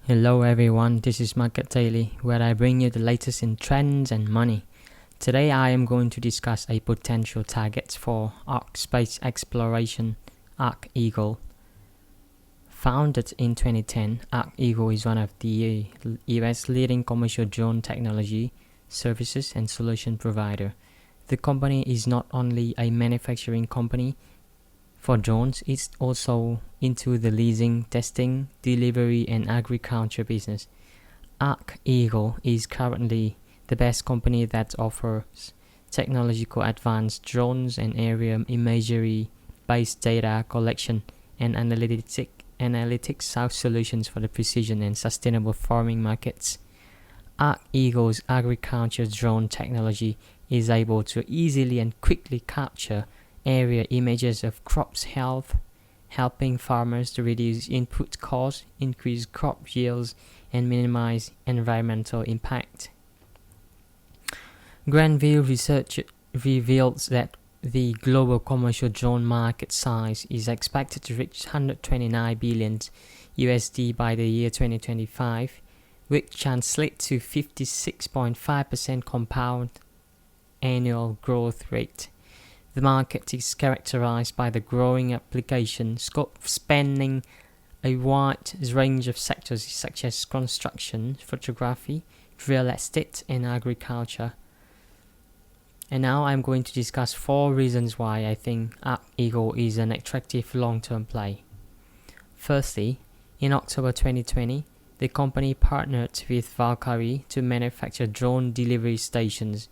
Hello everyone, this is Market Daily, where I bring you the latest in trends and money. Today I am going to discuss a potential target for ARK space exploration, AgEagle. Founded in 2010, AgEagle is one of the US leading commercial drone technology, services and solution provider. The company is not only a manufacturing company for drones, it's also into the leasing, testing, delivery and agriculture business. ArkEagle is currently the best company that offers technological advanced drones and area imagery-based data collection and analytics solutions for the precision and sustainable farming markets. ArkEagle's agriculture drone technology is able to easily and quickly capture area images of crops' health, helping farmers to reduce input costs, increase crop yields, and minimize environmental impact. Grandview research reveals that the global commercial drone market size is expected to reach $129 billion USD by the year 2025, which translates to 56.5% compound annual growth rate. The market is characterized by the growing application scope spanning a wide range of sectors such as construction, photography, real estate, and agriculture. And now I'm going to discuss 4 reasons why I think AgEagle is an attractive long-term play. Firstly, in October 2020, the company partnered with Valkyrie to manufacture drone delivery stations.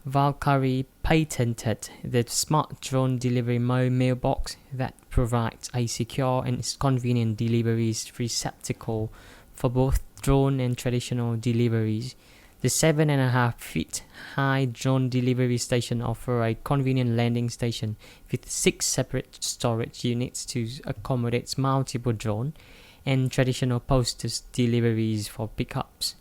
Valkyrie patented the smart drone delivery mailbox that provides a secure and convenient deliveries receptacle for both drone and traditional deliveries. The 7.5 feet high drone delivery station offers a convenient landing station with 6 separate storage units to accommodate multiple drone and traditional postage deliveries for pickups.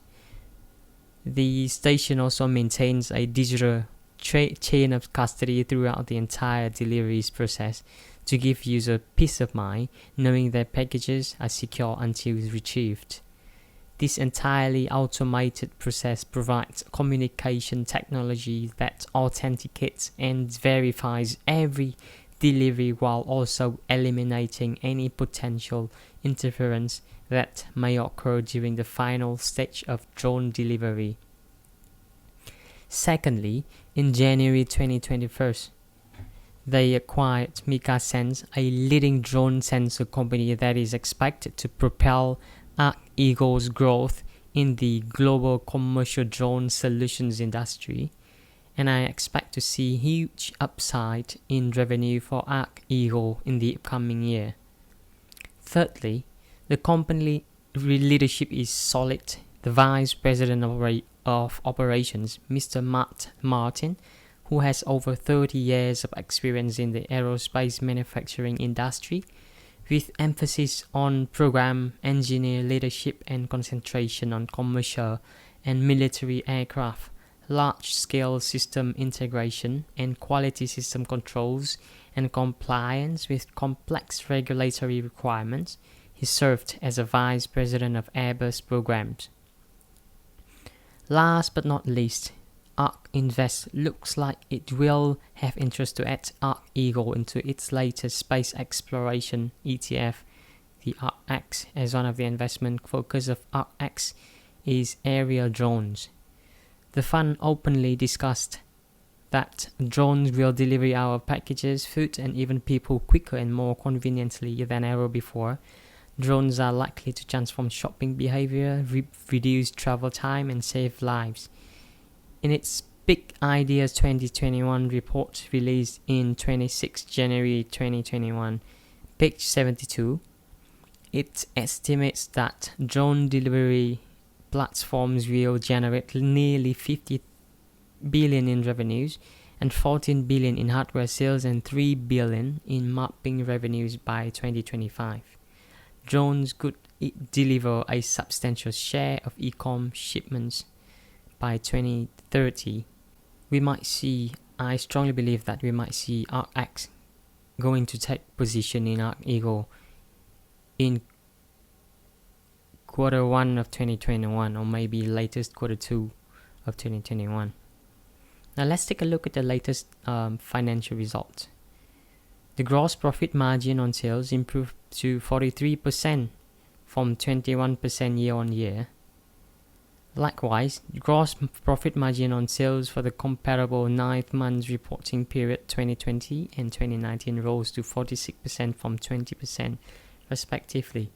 The station also maintains a digital chain of custody throughout the entire deliveries process to give users peace of mind knowing their packages are secure until retrieved. This entirely automated process provides communication technology that authenticates and verifies every delivery while also eliminating any potential interference that may occur during the final stage of drone delivery. Secondly, in January 2021, they acquired MikaSense, a leading drone sensor company that is expected to propel AgEagle's growth in the global commercial drone solutions industry, and I expect to see huge upside in revenue for AgEagle in the upcoming year. Thirdly, the company leadership is solid. The Vice President of Operations, Mr. Matt Martin, who has over 30 years of experience in the aerospace manufacturing industry, with emphasis on program engineer leadership and concentration on commercial and military aircraft, large-scale system integration, and quality system controls and compliance with complex regulatory requirements. He served as a Vice President of Airbus programs. Last but not least, ARK Invest looks like it will have interest to add ArkEagle into its latest space exploration ETF. The ARKX, as one of the investment focus of ARKX is aerial drones. The fund openly discussed that drones will deliver our packages, food and even people quicker and more conveniently than ever before. Drones are likely to transform shopping behavior, reduce travel time and save lives. In its Big Ideas 2021 report released in 26 January 2021, page 72, it estimates that drone delivery platforms will generate nearly 50 billion in revenues and 14 billion in hardware sales and 3 billion in mapping revenues by 2025. Drones could deliver a substantial share of e-com shipments by 2030. I strongly believe that we might see ARKX going to take position in AgEagle in quarter 1 of 2021 or maybe latest quarter 2 of 2021. Now let's take a look at the latest financial results. The gross profit margin on sales improved to 43% from 21% year on year. Likewise, gross profit margin on sales for the comparable 9 months reporting period 2020 and 2019 rose to 46% from 20% respectively.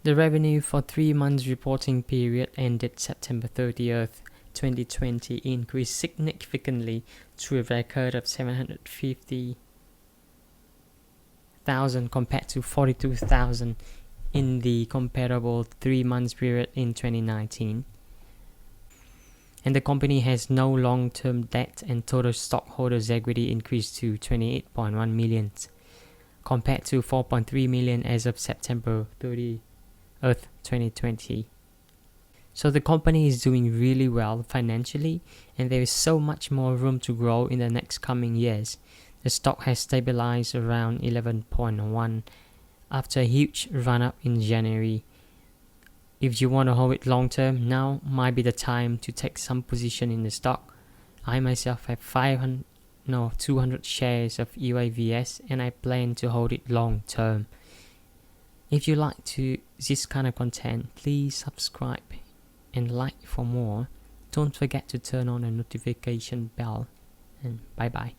The revenue for 3 months reporting period ended September 30th, 2020 increased significantly to a record of 750,000 compared to 42,000 in the comparable 3 months period in 2019. And the company has no long-term debt, and total stockholders' equity increased to 28.1 million compared to 4.3 million as of September 30th, 2020. So the company is doing really well financially, and there is so much more room to grow in the next coming years. The stock has stabilized around 11.1 after a huge run-up in January. If you want to hold it long term, now might be the time to take some position in the stock. I myself have 200 shares of UAVS, and I plan to hold it long term. If you like this kind of content, please subscribe and like for more. Don't forget to turn on the notification bell, and bye bye.